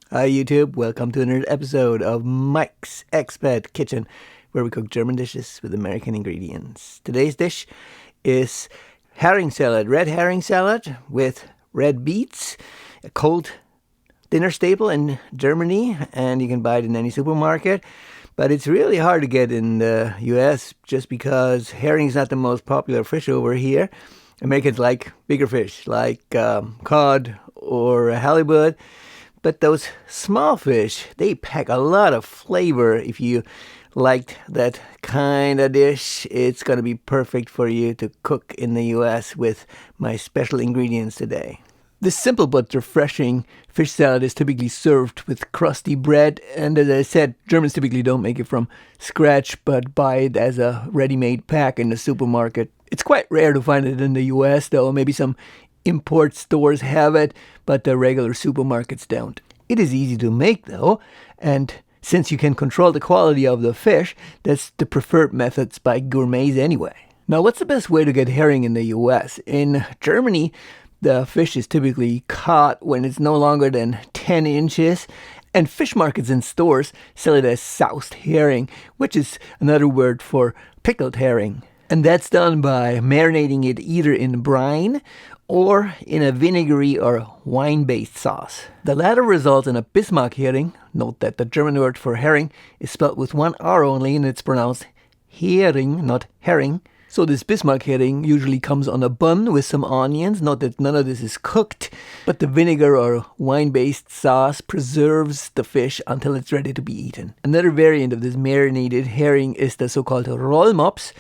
Hi YouTube, welcome to another episode of Mike's Expat Kitchen, where we cook German dishes with American ingredients. Today's dish is herring salad, red herring salad with red beets, a cold dinner staple in Germany, and you can buy it in any supermarket. But it's really hard to get in the US just because herring is not the most popular fish over here. Americans like bigger fish like cod or halibut. But those small fish, they pack a lot of flavor. If you liked that kind of dish, it's going to be perfect for you to cook in the US with my special ingredients today. This simple but refreshing fish salad is typically served with crusty bread, and as I said, Germans typically don't make it from scratch but buy it as a ready-made pack in the supermarket. It's quite rare to find it in the US though. Maybe some import stores have it, but the regular supermarkets don't. It is easy to make though, and since you can control the quality of the fish, that's the preferred methods by gourmets anyway. Now, what's the best way to get herring in the US? In Germany, the fish is typically caught when it's no longer than 10 inches, and fish markets and stores sell it as soused herring, which is another word for pickled herring. And that's done by marinating it either in brine or in a vinegary or wine-based sauce. The latter results in a Bismarck herring. Note that the German word for herring is spelled with one R only, and it's pronounced Hering, not herring. So this Bismarck herring usually comes on a bun with some onions. Note that none of this is cooked, but the vinegar or wine-based sauce preserves the fish until it's ready to be eaten. Another variant of this marinated herring is the so-called Rollmops,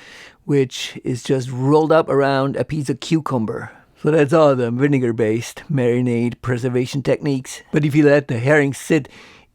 which is just rolled up around a piece of cucumber. So that's all the vinegar-based marinade preservation techniques. But if you let the herring sit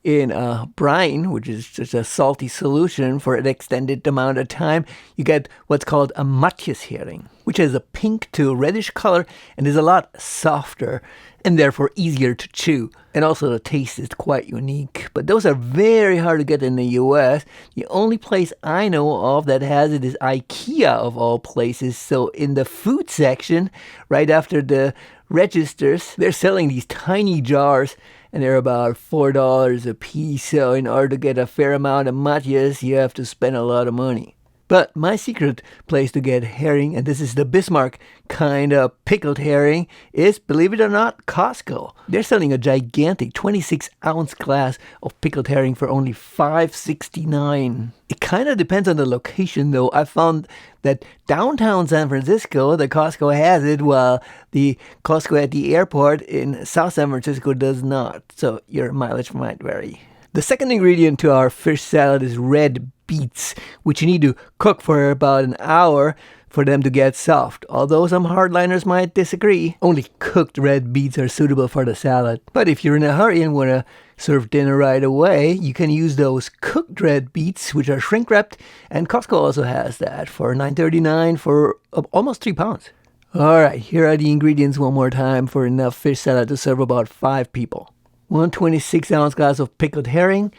in a brine, which is just a salty solution for an extended amount of time, you get what's called a matjes herring, which has a pink to reddish color and is a lot softer and therefore easier to chew. And also the taste is quite unique. But those are very hard to get in the US. The only place I know of that has it is IKEA of all places. So in the food section, right after the registers, they're selling these tiny jars, and they're about $4 a piece. So in order to get a fair amount of matjes, you have to spend a lot of money. But my secret place to get herring, and this is the Bismarck kind of pickled herring, is, believe it or not, Costco. They're selling a gigantic 26-ounce glass of pickled herring for only $5.69. It kind of depends on the location, though. I found that downtown San Francisco, the Costco has it, while the Costco at the airport in South San Francisco does not. So your mileage might vary. The second ingredient to our fish salad is red beets, which you need to cook for about an hour for them to get soft. Although some hardliners might disagree, only cooked red beets are suitable for the salad. But if you're in a hurry and want to serve dinner right away, you can use those cooked red beets, which are shrink wrapped, and Costco also has that for $9.39 for almost 3 pounds. Alright, here are the ingredients one more time for enough fish salad to serve about 5 people. 1 26-ounce glass of pickled herring,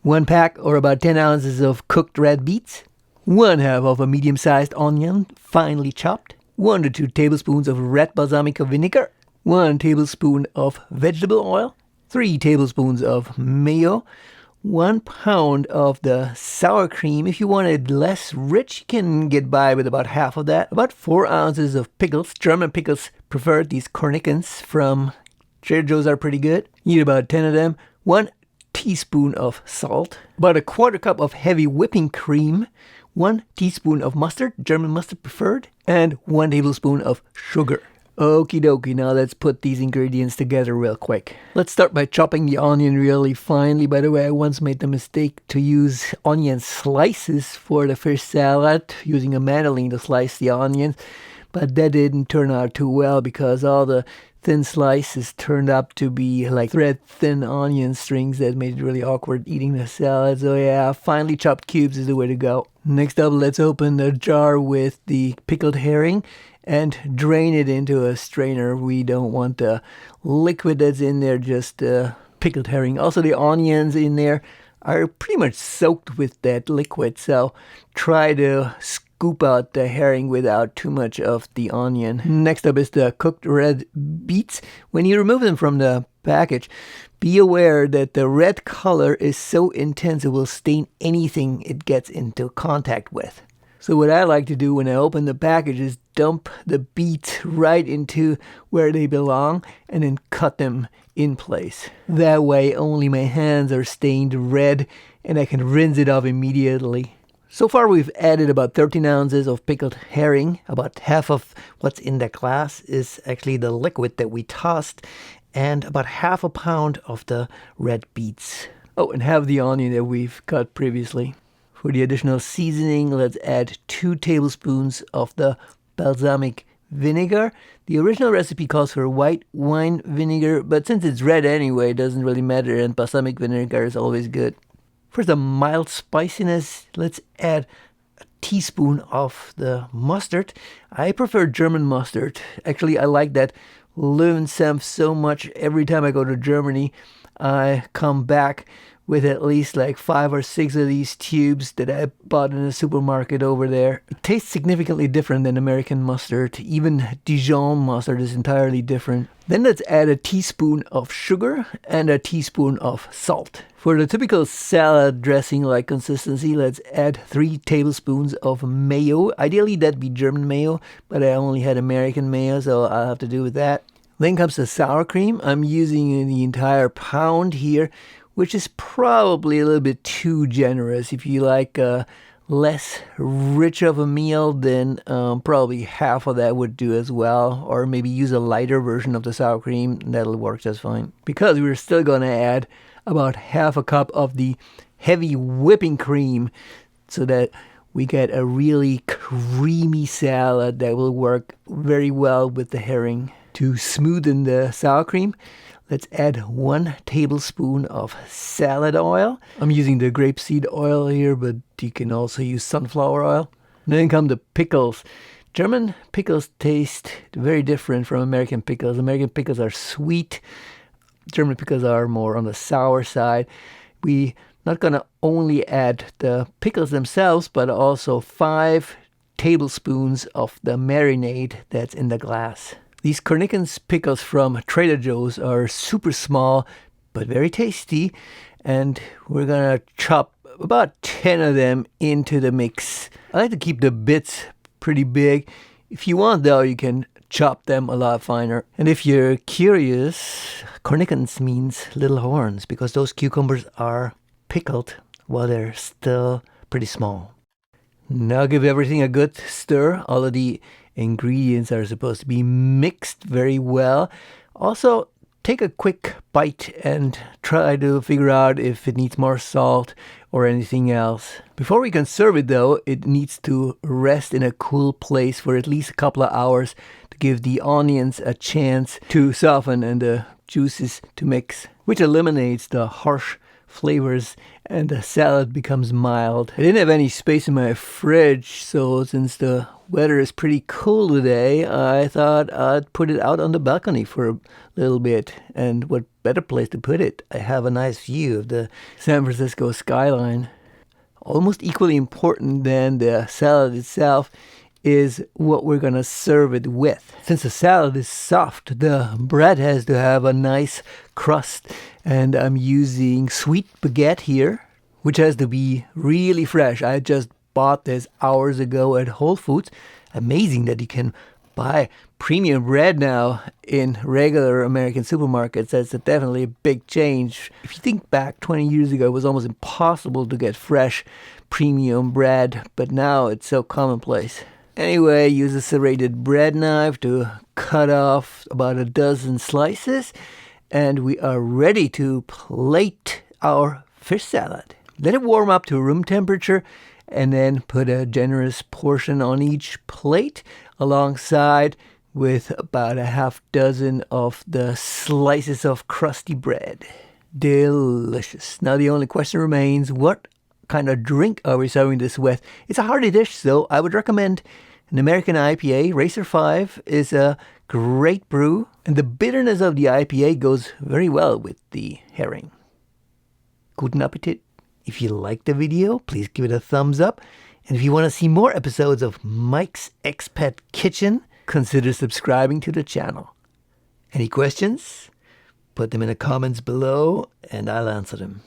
1 pack or about 10 ounces of cooked red beets, 1/2 of a medium-sized onion, finely chopped, 1 to 2 tablespoons of red balsamic vinegar, 1 tablespoon of vegetable oil, 3 tablespoons of mayo, 1 pound of the sour cream. If you want it less rich, you can get by with about half of that. About 4 ounces of pickles, German pickles preferred, these cornichons from Trader Joe's are pretty good. You need about 10 of them. 1 teaspoon of salt. About a 1/4 cup of heavy whipping cream. 1 teaspoon of mustard, German mustard preferred. And 1 tablespoon of sugar. Okie dokie, now let's put these ingredients together real quick. Let's start by chopping the onion really finely. By the way, I once made the mistake to use onion slices for the fish salad, using a mandolin to slice the onions. But that didn't turn out too well because all the thin slices turned up to be like thread-thin onion strings that made it really awkward eating the salad. So yeah, finely chopped cubes is the way to go. Next up, let's open the jar with the pickled herring and drain it into a strainer. We don't want the liquid that's in there, just pickled herring. Also, the onions in there are pretty much soaked with that liquid, so try to scoop out the herring without too much of the onion. Next up is the cooked red beets. When you remove them from the package, be aware that the red color is so intense it will stain anything it gets into contact with. So what I like to do when I open the package is dump the beets right into where they belong and then cut them in place. That way only my hands are stained red and I can rinse it off immediately. So far we've added about 13 ounces of pickled herring. About half of what's in that glass is actually the liquid that we tossed, and about half a pound of the red beets. Oh, and half the onion that we've cut previously. For the additional seasoning, let's add 2 tablespoons of the balsamic vinegar. The original recipe calls for white wine vinegar, but since it's red anyway, it doesn't really matter, and balsamic vinegar is always good. For the mild spiciness, let's add a teaspoon of the mustard. I prefer German mustard. Actually, I like that Löwensenf so much. Every time I go to Germany, I come back with at least like 5 or 6 of these tubes that I bought in a supermarket over there. It tastes significantly different than American mustard. Even Dijon mustard is entirely different. Then let's add a teaspoon of sugar and a teaspoon of salt. For the typical salad dressing-like consistency, let's add 3 tablespoons of mayo. Ideally, that'd be German mayo, but I only had American mayo, so I'll have to do with that. Then comes the sour cream. I'm using the entire pound here, which is probably a little bit too generous. If you like less rich of a meal, then probably half of that would do as well. Or maybe use a lighter version of the sour cream. That'll work just fine. Because we're still going to add about half a cup of the heavy whipping cream so that we get a really creamy salad that will work very well with the herring. To smoothen the sour cream, let's add 1 tablespoon of salad oil. I'm using the grapeseed oil here, but you can also use sunflower oil. And then come the pickles. German pickles taste very different from American pickles. American pickles are sweet. German pickles are more on the sour side. We're not going to only add the pickles themselves, but also 5 tablespoons of the marinade that's in the glass. These cornichon pickles from Trader Joe's are super small, but very tasty. And we're going to chop about 10 of them into the mix. I like to keep the bits pretty big. If you want, though, you can chop them a lot finer. And if you're curious, cornichons means little horns because those cucumbers are pickled while they're still pretty small. Now give everything a good stir. All of the ingredients are supposed to be mixed very well. Also, take a quick bite and try to figure out if it needs more salt or anything else. Before we can serve it, though, it needs to rest in a cool place for at least a couple of hours to give the onions a chance to soften and the juices to mix, which eliminates the harsh flavors and the salad becomes mild. I didn't have any space in my fridge, so since the weather is pretty cool today, I thought I'd put it out on the balcony for a little bit. And what better place to put it? I have a nice view of the San Francisco skyline. Almost equally important than the salad itself is what we're going to serve it with. Since the salad is soft, the bread has to have a nice crust. And I'm using sweet baguette here, which has to be really fresh. I just bought this hours ago at Whole Foods. Amazing that you can buy premium bread now in regular American supermarkets. That's definitely a big change. If you think back 20 years ago, it was almost impossible to get fresh premium bread, but now it's so commonplace. Anyway, use a serrated bread knife to cut off about a dozen slices, and we are ready to plate our fish salad. Let it warm up to room temperature, and then put a generous portion on each plate alongside with about a half dozen of the slices of crusty bread. Delicious. Now the only question remains, what kind of drink are we serving this with? It's a hearty dish, so I would recommend an American IPA. Racer 5 is a great brew, and the bitterness of the IPA goes very well with the herring. Guten Appetit. If you liked the video, please give it a thumbs up. And if you want to see more episodes of Mike's Expat Kitchen, consider subscribing to the channel. Any questions? Put them in the comments below and I'll answer them.